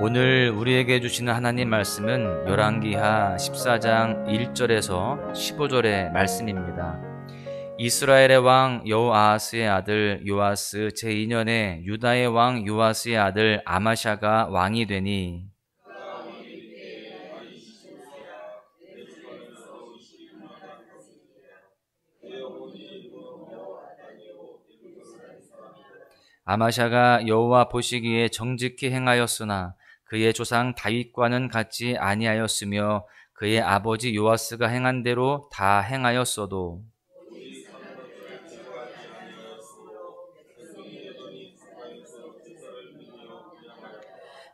오늘 우리에게 주시는 하나님 말씀은 열왕기하 14장 1절에서 15절의 말씀입니다. 이스라엘의 왕 여호아하스의 아들 요아스 제2년에 유다의 왕 요아스의 아들 아마샤가 왕이 되니 아마샤가 여호와 보시기에 정직히 행하였으나 그의 조상 다윗과는 같지 아니하였으며 그의 아버지 요아스가 행한 대로 다 행하였어도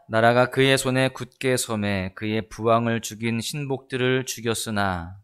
나라가 그의 손에 굳게 섬에 그의 부왕을 죽인 신복들을 죽였으나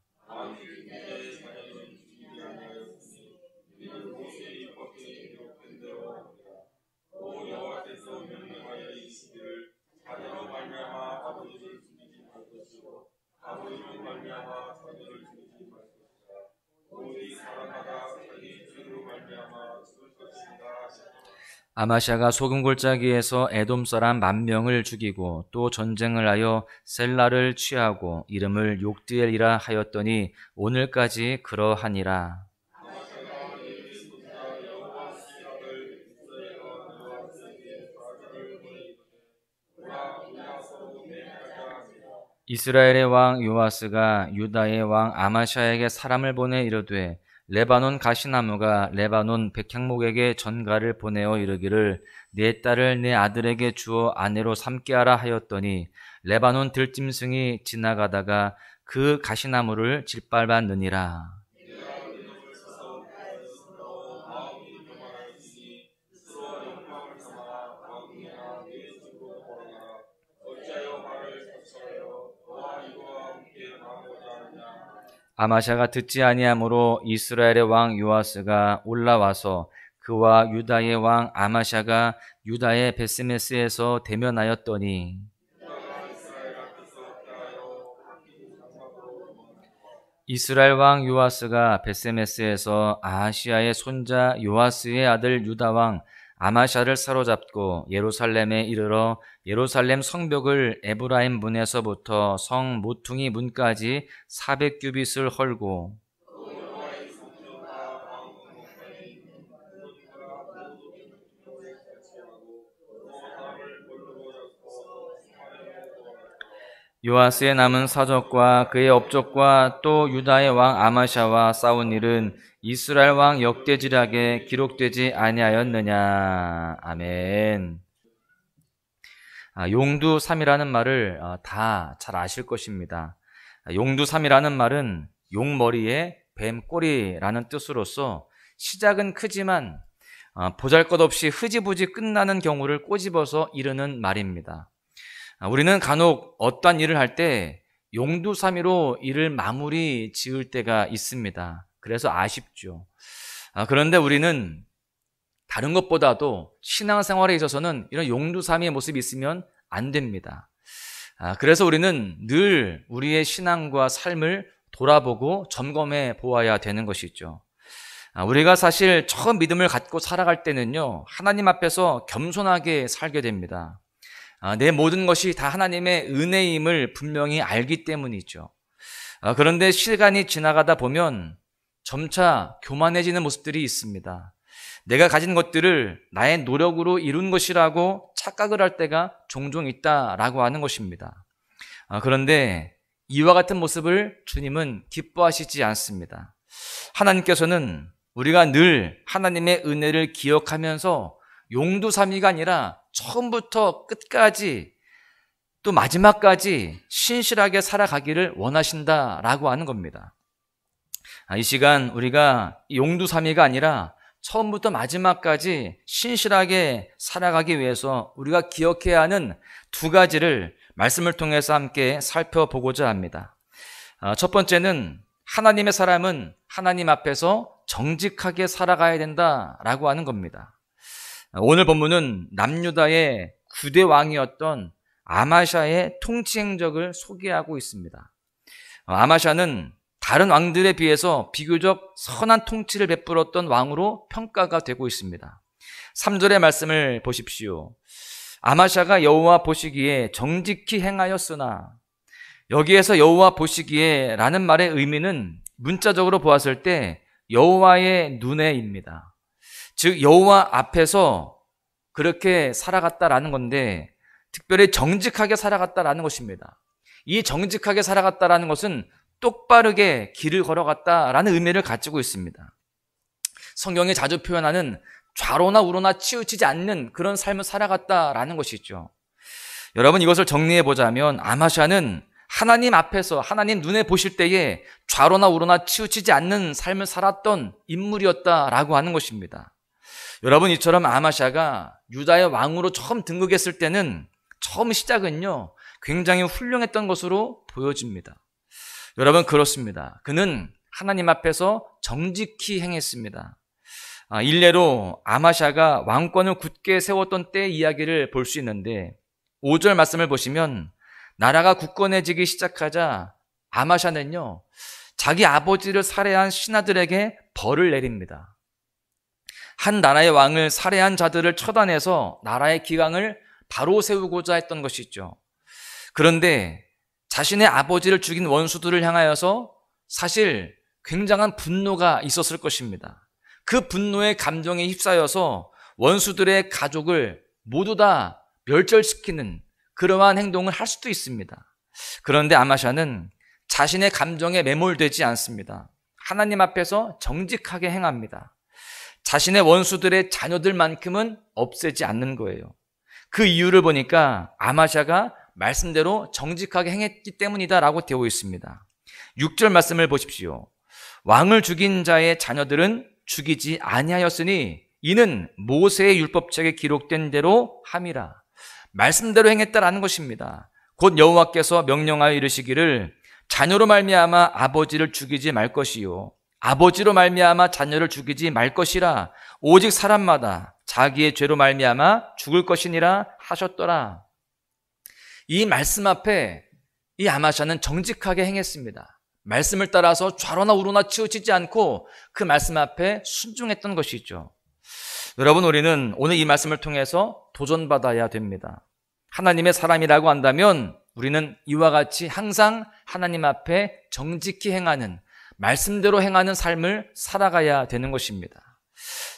아마샤가 소금 골짜기에서 에돔 사람 10,000명을 죽이고 또 전쟁을 하여 셀라를 취하고 이름을 욕드엘이라 하였더니 오늘까지 그러하니라. 이스라엘의 왕 요아스가 유다의 왕 아마샤에게 사람을 보내 이르되 레바논 가시나무가 레바논 백향목에게 전가를 보내어 이르기를 내 딸을 내 아들에게 주어 아내로 삼게 하라 하였더니 레바논 들짐승이 지나가다가 그 가시나무를 짓밟았느니라. 아마샤가 듣지 아니하므로 이스라엘의 왕 요아스가 올라와서 그와 유다의 왕 아마샤가 유다의 베스메스에서 대면하였더니 이스라엘 왕 요아스가 베스메스에서 아하시아의 손자 요아스의 아들 유다 왕 아마샤를 사로잡고 예루살렘에 이르러 예루살렘 성벽을 에브라임 문에서부터 성 모퉁이 문까지 400규빗을 헐고 요아스의 남은 사적과 그의 업적과 또 유다의 왕 아마샤와 싸운 일은 이스라엘 왕 역대지략에 기록되지 아니하였느냐. 아멘. 용두삼이라는 말을 다 잘 아실 것입니다. 용두삼이라는 말은 용머리에 뱀꼬리라는 뜻으로서 시작은 크지만 보잘것없이 흐지부지 끝나는 경우를 꼬집어서 이르는 말입니다. 우리는 간혹 어떠한 일을 할 때 용두삼이로 일을 마무리 지을 때가 있습니다. 그래서 아쉽죠. 그런데 우리는 다른 것보다도 신앙생활에 있어서는 이런 용두삼이의 모습이 있으면 안 됩니다. 그래서 우리는 늘 우리의 신앙과 삶을 돌아보고 점검해 보아야 되는 것이죠. 우리가 사실 처음 믿음을 갖고 살아갈 때는요, 하나님 앞에서 겸손하게 살게 됩니다. 내 모든 것이 다 하나님의 은혜임을 분명히 알기 때문이죠. 그런데 시간이 지나가다 보면 점차 교만해지는 모습들이 있습니다. 내가 가진 것들을 나의 노력으로 이룬 것이라고 착각을 할 때가 종종 있다라고 하는 것입니다. 그런데 이와 같은 모습을 주님은 기뻐하시지 않습니다. 하나님께서는 우리가 늘 하나님의 은혜를 기억하면서 용두삼이가 아니라 처음부터 끝까지 또 마지막까지 신실하게 살아가기를 원하신다라고 하는 겁니다. 이 시간 우리가 용두삼이가 아니라 처음부터 마지막까지 신실하게 살아가기 위해서 우리가 기억해야 하는 두 가지를 말씀을 통해서 함께 살펴보고자 합니다. 첫 번째는 하나님의 사람은 하나님 앞에서 정직하게 살아가야 된다라고 하는 겁니다. 오늘 본문은 남유다의 9대 왕이었던 아마샤의 통치 행적을 소개하고 있습니다. 아마샤는 다른 왕들에 비해서 비교적 선한 통치를 베풀었던 왕으로 평가가 되고 있습니다. 3절의 말씀을 보십시오. 아마샤가 여호와 보시기에 정직히 행하였으나, 여기에서 여호와 보시기에 라는 말의 의미는 문자적으로 보았을 때 여호와의 눈에입니다. 즉 여호와 앞에서 그렇게 살아갔다라는 건데, 특별히 정직하게 살아갔다라는 것입니다. 이 정직하게 살아갔다라는 것은 똑바르게 길을 걸어갔다라는 의미를 가지고 있습니다. 성경이 자주 표현하는 좌로나 우로나 치우치지 않는 그런 삶을 살아갔다라는 것이죠. 여러분, 이것을 정리해 보자면 아마샤는 하나님 앞에서 하나님 눈에 보실 때에 좌로나 우로나 치우치지 않는 삶을 살았던 인물이었다라고 하는 것입니다. 여러분, 이처럼 아마샤가 유다의 왕으로 처음 등극했을 때는 처음 시작은요 굉장히 훌륭했던 것으로 보여집니다. 여러분, 그렇습니다. 그는 하나님 앞에서 정직히 행했습니다. 일례로 아마샤가 왕권을 굳게 세웠던 때 이야기를 볼 수 있는데, 5절 말씀을 보시면 나라가 굳건해지기 시작하자 아마샤는요 자기 아버지를 살해한 신하들에게 벌을 내립니다. 한 나라의 왕을 살해한 자들을 처단해서 나라의 기강을 바로 세우고자 했던 것이죠. 그런데 자신의 아버지를 죽인 원수들을 향하여서 사실 굉장한 분노가 있었을 것입니다. 그 분노의 감정에 휩싸여서 원수들의 가족을 모두 다 멸절시키는 그러한 행동을 할 수도 있습니다. 그런데 아마샤는 자신의 감정에 매몰되지 않습니다. 하나님 앞에서 정직하게 행합니다. 자신의 원수들의 자녀들만큼은 없애지 않는 거예요. 그 이유를 보니까 아마샤가 말씀대로 정직하게 행했기 때문이다라고 되어 있습니다. 6절 말씀을 보십시오. 왕을 죽인 자의 자녀들은 죽이지 아니하였으니 이는 모세의 율법책에 기록된 대로 함이라. 말씀대로 행했다라는 것입니다. 곧 여호와께서 명령하여 이르시기를 자녀로 말미암아 아버지를 죽이지 말 것이요 아버지로 말미암아 자녀를 죽이지 말 것이라. 오직 사람마다 자기의 죄로 말미암아 죽을 것이니라 하셨더라. 이 말씀 앞에 이 아마샤는 정직하게 행했습니다. 말씀을 따라서 좌로나 우로나 치우치지 않고 그 말씀 앞에 순종했던 것이죠. 여러분, 우리는 오늘 이 말씀을 통해서 도전받아야 됩니다. 하나님의 사람이라고 한다면 우리는 이와 같이 항상 하나님 앞에 정직히 행하는, 말씀대로 행하는 삶을 살아가야 되는 것입니다.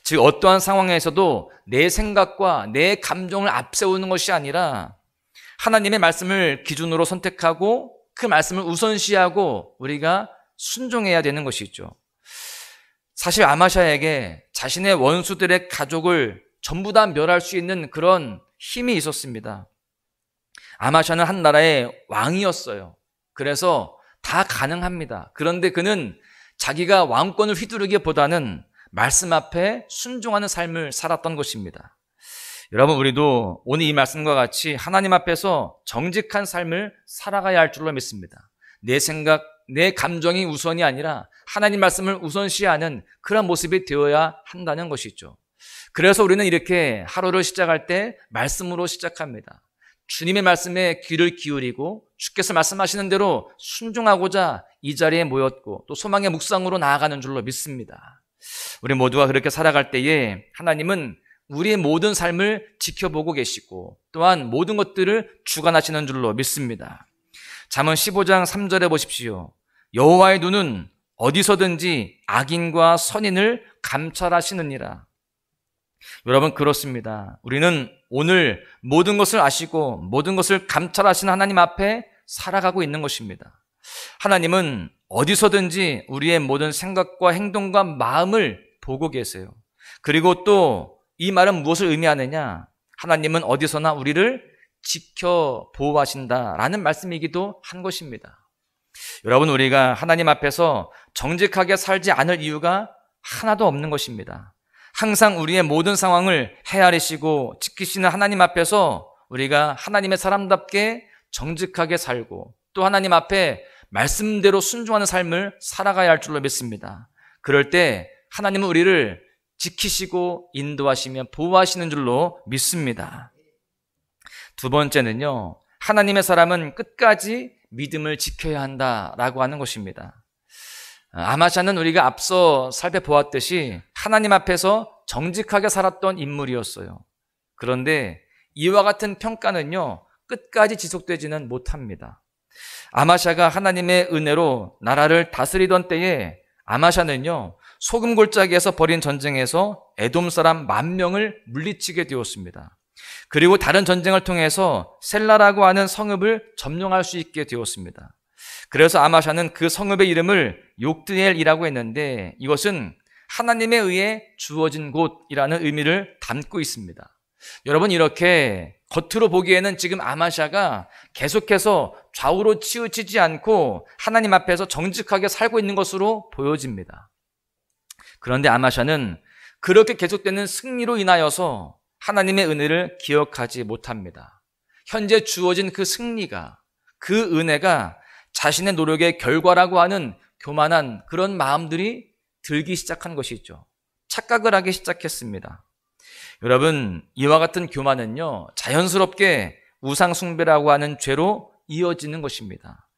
즉 어떠한 상황에서도 내 생각과 내 감정을 앞세우는 것이 아니라 하나님의 말씀을 기준으로 선택하고 그 말씀을 우선시하고 우리가 순종해야 되는 것이죠. 사실 아마샤에게 자신의 원수들의 가족을 전부 다 멸할 수 있는 그런 힘이 있었습니다. 아마샤는 한 나라의 왕이었어요. 그래서 다 가능합니다. 그런데 그는 자기가 왕권을 휘두르기보다는 말씀 앞에 순종하는 삶을 살았던 것입니다. 여러분, 우리도 오늘 이 말씀과 같이 하나님 앞에서 정직한 삶을 살아가야 할 줄로 믿습니다. 내 생각, 내 감정이 우선이 아니라 하나님 말씀을 우선시하는 그런 모습이 되어야 한다는 것이죠. 그래서 우리는 이렇게 하루를 시작할 때 말씀으로 시작합니다. 주님의 말씀에 귀를 기울이고 주께서 말씀하시는 대로 순종하고자 이 자리에 모였고 또 소망의 묵상으로 나아가는 줄로 믿습니다. 우리 모두가 그렇게 살아갈 때에 하나님은 우리의 모든 삶을 지켜보고 계시고 또한 모든 것들을 주관하시는 줄로 믿습니다. 잠언 15장 3절에 보십시오. 여호와의 눈은 어디서든지 악인과 선인을 감찰하시느니라. 여러분, 그렇습니다. 우리는 오늘 모든 것을 아시고 모든 것을 감찰하시는 하나님 앞에 살아가고 있는 것입니다. 하나님은 어디서든지 우리의 모든 생각과 행동과 마음을 보고 계세요. 그리고 또 이 말은 무엇을 의미하느냐? 하나님은 어디서나 우리를 지켜 보호하신다라는 말씀이기도 한 것입니다. 여러분, 우리가 하나님 앞에서 정직하게 살지 않을 이유가 하나도 없는 것입니다. 항상 우리의 모든 상황을 헤아리시고 지키시는 하나님 앞에서 우리가 하나님의 사람답게 정직하게 살고 또 하나님 앞에 말씀대로 순종하는 삶을 살아가야 할 줄로 믿습니다. 그럴 때 하나님은 우리를 지키시고 인도하시며 보호하시는 줄로 믿습니다. 두 번째는요, 하나님의 사람은 끝까지 믿음을 지켜야 한다라고 하는 것입니다. 아마샤는 우리가 앞서 살펴보았듯이 하나님 앞에서 정직하게 살았던 인물이었어요. 그런데 이와 같은 평가는요, 끝까지 지속되지는 못합니다. 아마샤가 하나님의 은혜로 나라를 다스리던 때에 아마샤는요, 소금 골짜기에서 벌인 전쟁에서 에돔 사람 10,000명을 물리치게 되었습니다. 그리고 다른 전쟁을 통해서 셀라라고 하는 성읍을 점령할 수 있게 되었습니다. 그래서 아마샤는 그 성읍의 이름을 욕드엘이라고 했는데 이것은 하나님에 의해 주어진 곳이라는 의미를 담고 있습니다. 여러분, 이렇게 겉으로 보기에는 지금 아마샤가 계속해서 좌우로 치우치지 않고 하나님 앞에서 정직하게 살고 있는 것으로 보여집니다. 그런데 아마샤는 그렇게 계속되는 승리로 인하여서 하나님의 은혜를 기억하지 못합니다. 현재 주어진 그 승리가, 그 은혜가 자신의 노력의 결과라고 하는 교만한 그런 마음들이 들기 시작한 것이죠. 착각을 하기 시작했습니다. 여러분, 이와 같은 교만은요, 자연스럽게 우상숭배라고 하는 죄로 이어지는 것입니다.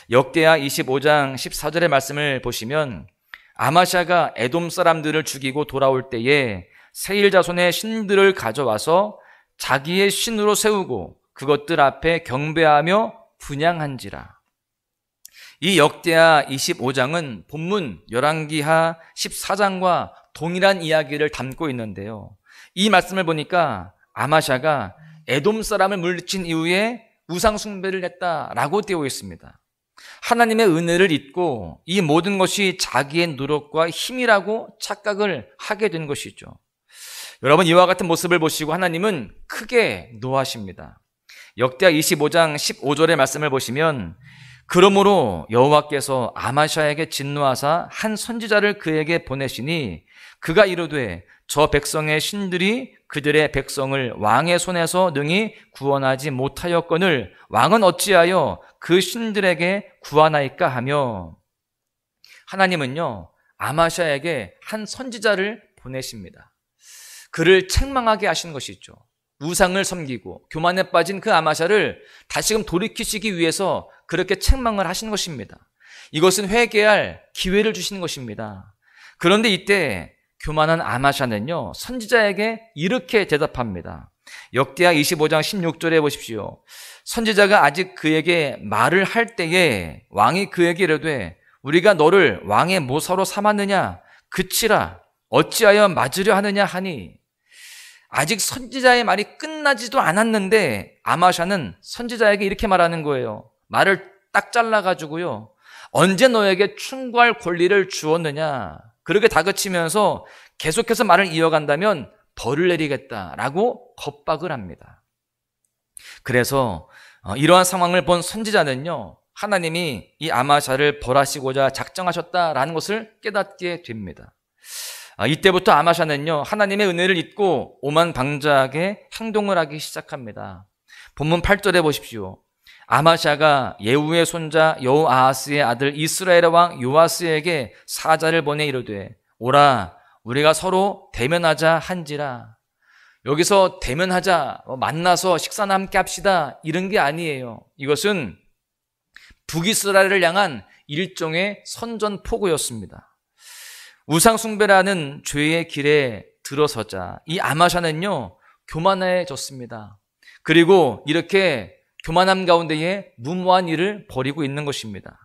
역대하 25장 14절의 말씀을 보시면 아마샤가 에돔 사람들을 죽이고 돌아올 때에 세일 자손의 신들을 가져와서 자기의 신으로 세우고 그것들 앞에 경배하며 분향한지라. 이 역대하 25장은 본문 열왕기하 14장과 동일한 이야기를 담고 있는데요. 이 말씀을 보니까 아마샤가 에돔 사람을 물리친 이후에 우상 숭배를 했다라고 되어 있습니다. 하나님의 은혜를 잊고 이 모든 것이 자기의 노력과 힘이라고 착각을 하게 된 것이죠. 여러분, 이와 같은 모습을 보시고 하나님은 크게 노하십니다. 역대하 25장 15절의 말씀을 보시면 그러므로 여호와께서 아마샤에게 진노하사 한 선지자를 그에게 보내시니 그가 이르되 저 백성의 신들이 그들의 백성을 왕의 손에서 능히 구원하지 못하였거늘 왕은 어찌하여 그 신들에게 구하나이까 하며, 하나님은요, 아마샤에게 한 선지자를 보내십니다. 그를 책망하게 하신 것이죠. 우상을 섬기고 교만에 빠진 그 아마샤를 다시금 돌이키시기 위해서 그렇게 책망을 하신 것입니다. 이것은 회개할 기회를 주시는 것입니다. 그런데 이때 교만한 아마샤는요, 선지자에게 이렇게 대답합니다. 역대하 25장 16절에 보십시오. 선지자가 아직 그에게 말을 할 때에 왕이 그에게 이르되 우리가 너를 왕의 모사로 삼았느냐? 그치라. 어찌하여 맞으려 하느냐 하니, 아직 선지자의 말이 끝나지도 않았는데 아마샤는 선지자에게 이렇게 말하는 거예요. 말을 딱 잘라가지고요, 언제 너에게 충고할 권리를 주었느냐, 그렇게 다그치면서 계속해서 말을 이어간다면 벌을 내리겠다라고 겁박을 합니다. 그래서 이러한 상황을 본 선지자는요, 하나님이 이 아마샤를 벌하시고자 작정하셨다라는 것을 깨닫게 됩니다. 이때부터 아마샤는요, 하나님의 은혜를 잊고 오만방자하게 행동을 하기 시작합니다. 본문 8절에 보십시오. 아마샤가 예후의 손자 여호아하스의 아들 이스라엘의 왕 요아스에게 사자를 보내 이르되 오라 우리가 서로 대면하자 한지라. 여기서 대면하자, 만나서 식사나 함께 합시다, 이런 게 아니에요. 이것은 북이스라엘을 향한 일종의 선전포고였습니다. 우상숭배라는 죄의 길에 들어서자 이 아마샤는요, 교만해졌습니다. 그리고 이렇게 교만함 가운데에 무모한 일을 벌이고 있는 것입니다.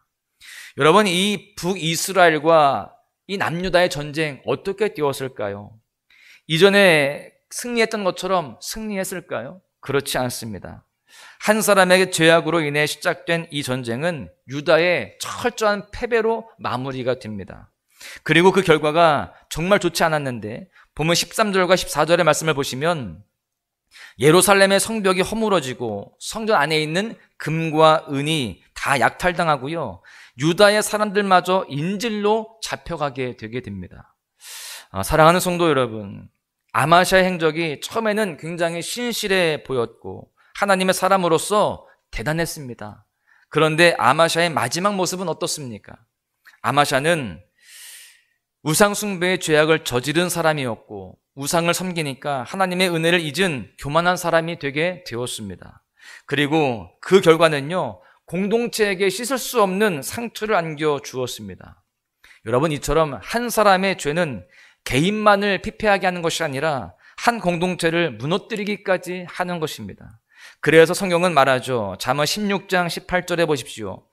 여러분, 이 북이스라엘과 이 남유다의 전쟁 어떻게 되었을까요? 이전에 승리했던 것처럼 승리했을까요? 그렇지 않습니다. 한 사람에게 죄악으로 인해 시작된 이 전쟁은 유다의 철저한 패배로 마무리가 됩니다. 그리고 그 결과가 정말 좋지 않았는데 보면 13절과 14절의 말씀을 보시면 예루살렘의 성벽이 허물어지고 성전 안에 있는 금과 은이 다 약탈당하고요, 유다의 사람들마저 인질로 잡혀가게 되게 됩니다. 사랑하는 성도 여러분, 아마샤의 행적이 처음에는 굉장히 신실해 보였고 하나님의 사람으로서 대단했습니다. 그런데 아마샤의 마지막 모습은 어떻습니까? 아마샤는 우상숭배의 죄악을 저지른 사람이었고 우상을 섬기니까 하나님의 은혜를 잊은 교만한 사람이 되게 되었습니다. 그리고 그 결과는요, 공동체에게 씻을 수 없는 상처를 안겨주었습니다. 여러분, 이처럼 한 사람의 죄는 개인만을 피폐하게 하는 것이 아니라 한 공동체를 무너뜨리기까지 하는 것입니다. 그래서 성경은 말하죠. 잠언 16장 18절에 보십시오.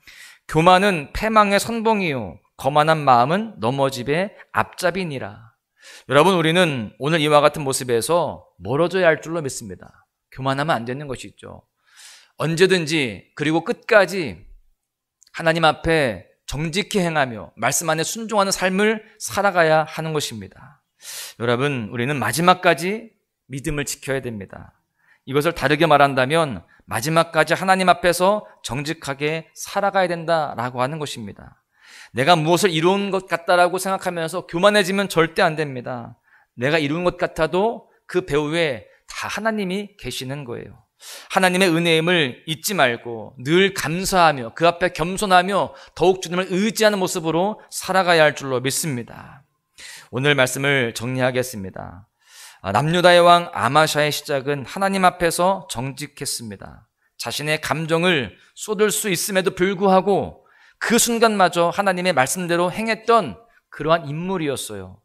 교만은 패망의 선봉이요 거만한 마음은 넘어짐의 앞잡이니라. 여러분, 우리는 오늘 이와 같은 모습에서 멀어져야 할 줄로 믿습니다. 교만하면 안 되는 것이 있죠. 언제든지 그리고 끝까지 하나님 앞에 정직히 행하며 말씀 안에 순종하는 삶을 살아가야 하는 것입니다. 여러분, 우리는 마지막까지 믿음을 지켜야 됩니다. 이것을 다르게 말한다면 마지막까지 하나님 앞에서 정직하게 살아가야 된다라고 하는 것입니다. 내가 무엇을 이룬 것 같다라고 생각하면서 교만해지면 절대 안 됩니다. 내가 이룬 것 같아도 그 배후에 다 하나님이 계시는 거예요. 하나님의 은혜임을 잊지 말고 늘 감사하며 그 앞에 겸손하며 더욱 주님을 의지하는 모습으로 살아가야 할 줄로 믿습니다. 오늘 말씀을 정리하겠습니다. 남유다의 왕 아마샤의 시작은 하나님 앞에서 정직했습니다. 자신의 감정을 쏟을 수 있음에도 불구하고 그 순간마저 하나님의 말씀대로 행했던 그러한 인물이었어요.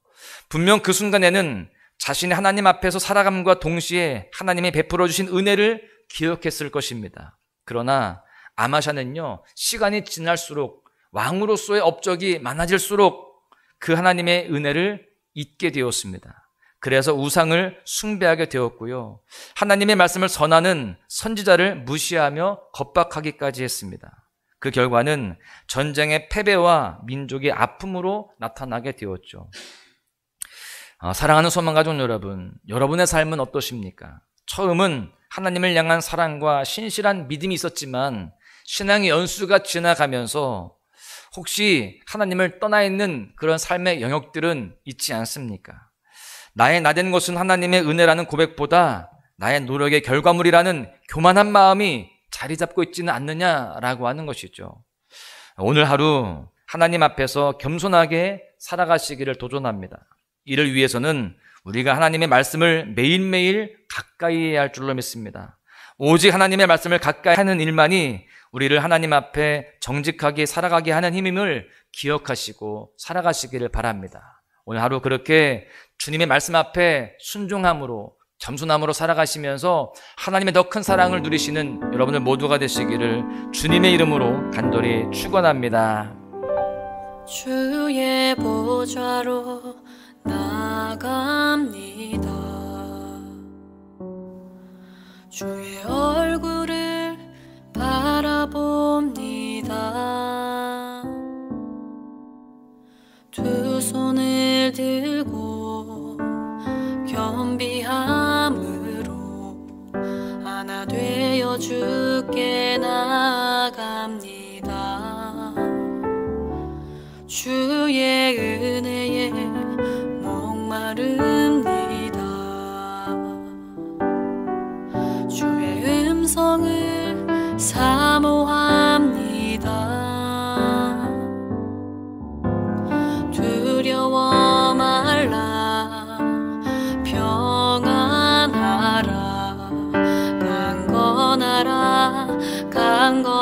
분명 그 순간에는 자신이 하나님 앞에서 살아감과 동시에 하나님이 베풀어 주신 은혜를 기억했을 것입니다. 그러나 아마샤는요, 시간이 지날수록 왕으로서의 업적이 많아질수록 그 하나님의 은혜를 잊게 되었습니다. 그래서 우상을 숭배하게 되었고요. 하나님의 말씀을 전하는 선지자를 무시하며 겁박하기까지 했습니다. 그 결과는 전쟁의 패배와 민족의 아픔으로 나타나게 되었죠. 사랑하는 소망가족 여러분, 여러분의 삶은 어떠십니까? 처음은 하나님을 향한 사랑과 신실한 믿음이 있었지만 신앙의 연수가 지나가면서 혹시 하나님을 떠나 있는 그런 삶의 영역들은 있지 않습니까? 나의 나된 것은 하나님의 은혜라는 고백보다 나의 노력의 결과물이라는 교만한 마음이 자리 잡고 있지는 않느냐라고 하는 것이죠. 오늘 하루 하나님 앞에서 겸손하게 살아가시기를 도전합니다. 이를 위해서는 우리가 하나님의 말씀을 매일매일 가까이 해야 할 줄로 믿습니다. 오직 하나님의 말씀을 가까이 하는 일만이 우리를 하나님 앞에 정직하게 살아가게 하는 힘임을 기억하시고 살아가시기를 바랍니다. 오늘 하루 그렇게 주님의 말씀 앞에 순종함으로 겸손함으로 살아가시면서 하나님의 더 큰 사랑을 누리시는 여러분들 모두가 되시기를 주님의 이름으로 간절히 축원합니다. 주의 보좌로 나아갑니다. 주의 얼굴을 바라봅니다. 두 손을 들고 겸비함으로 하나 되어 주께 나아갑니다. 주의 은혜에 목마릅니다. 주의 음성을 사모합니다. 두려워 말라 평안하라 강건하라 강건